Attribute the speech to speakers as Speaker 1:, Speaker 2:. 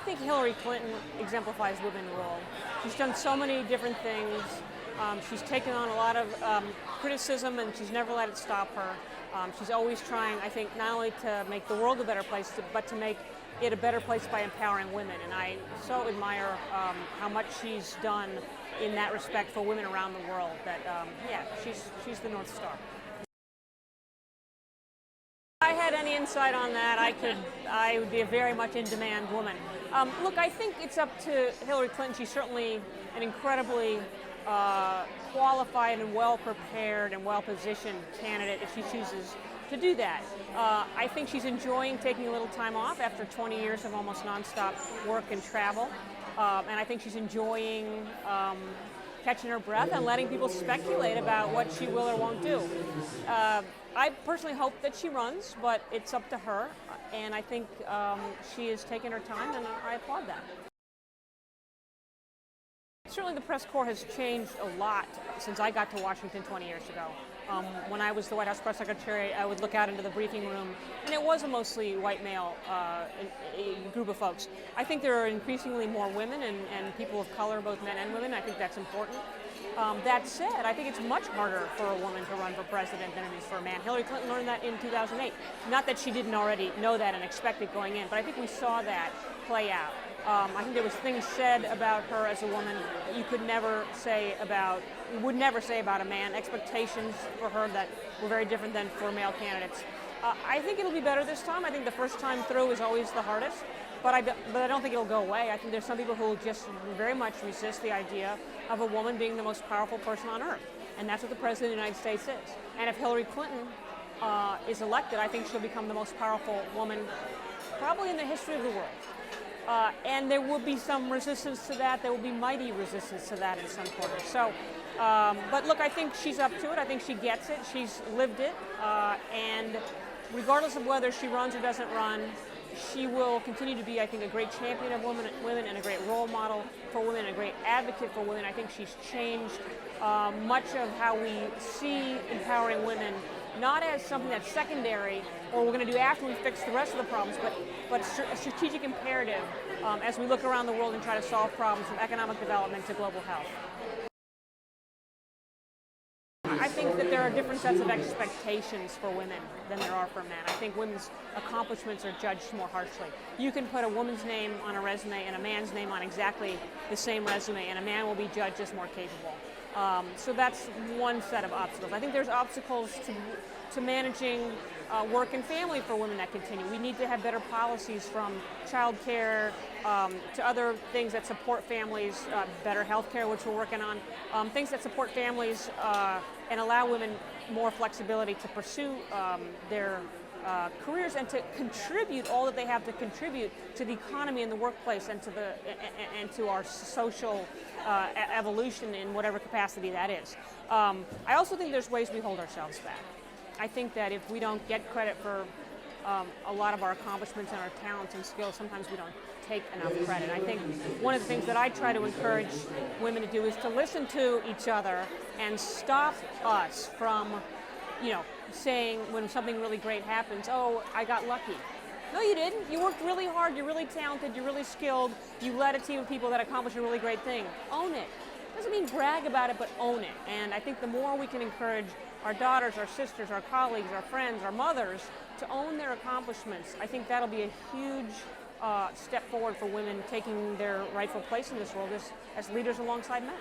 Speaker 1: think Hillary Clinton exemplifies women rule. She's done so many different things. She's taken on a lot of criticism, and she's never let it stop her. She's always trying, I think, not only to make the world a better place, but to make it a better place by empowering women. And I so admire how much she's done in that respect for women around the world. That yeah, she's the North Star. If I had any insight on that, I would be a very much in-demand woman. Look, I think it's up to Hillary Clinton. She's certainly an incredibly qualified and well-prepared and well-positioned candidate if she chooses to do that. I think she's enjoying taking a little time off after 20 years of almost nonstop work and travel. And I think she's enjoying catching her breath and letting people speculate about what she will or won't do. I personally hope that she runs, but it's up to her. And I think she is taking her time, and I applaud that. Certainly the press corps has changed a lot since I got to Washington 20 years ago. When I was the White House press secretary, I would look out into the briefing room, and it was a mostly white male group of folks. I think there are increasingly more women and people of color, both men and women. I think that's important. That said, I think it's much harder for a woman to run for president than it is for a man. Hillary Clinton learned that in 2008. Not that she didn't already know that and expect it going in, but I think we saw that play out. I think there was things said about her as a woman you would never say about a man. Expectations for her that were very different than for male candidates. I think it'll be better this time. I think the first time through is always the hardest, but I don't think it'll go away. I think there's some people who will just very much resist the idea of a woman being the most powerful person on earth, and that's what the President of the United States is. And if Hillary Clinton is elected, I think she'll become the most powerful woman probably in the history of the world. And there will be some resistance to that. There will be mighty resistance to that in some quarters. So, but look, I think she's up to it. I think she gets it. She's lived it. And regardless of whether she runs or doesn't run, she will continue to be, I think, a great champion of women and a great role model for women, and a great advocate for women. I think she's changed much of how we see empowering women, not as something that's secondary or we're going to do after we fix the rest of the problems, but a strategic imperative as we look around the world and try to solve problems from economic development to global health. I think that there are different sets of expectations for women than there are for men. I think women's accomplishments are judged more harshly. You can put a woman's name on a resume and a man's name on exactly the same resume, and a man will be judged as more capable. So that's one set of obstacles. I think there's obstacles to managing work and family for women that continue. We need to have better policies, from child care to other things that support families, better health care, which we're working on, things that support families and allow women more flexibility to pursue their careers and to contribute all that they have to contribute to the economy and the workplace and to our social evolution in whatever capacity that is. I also think there's ways we hold ourselves back. I think that if we don't get credit for a lot of our accomplishments and our talents and skills, sometimes we don't take enough credit. I think one of the things that I try to encourage women to do is to listen to each other and stop us from, saying when something really great happens, oh, I got lucky. No, you didn't. You worked really hard. You're really talented. You're really skilled. You led a team of people that accomplished a really great thing. Own it. Doesn't mean brag about it, but own it. And I think the more we can encourage our daughters, our sisters, our colleagues, our friends, our mothers to own their accomplishments, I think that'll be a huge step forward for women taking their rightful place in this world as leaders alongside men.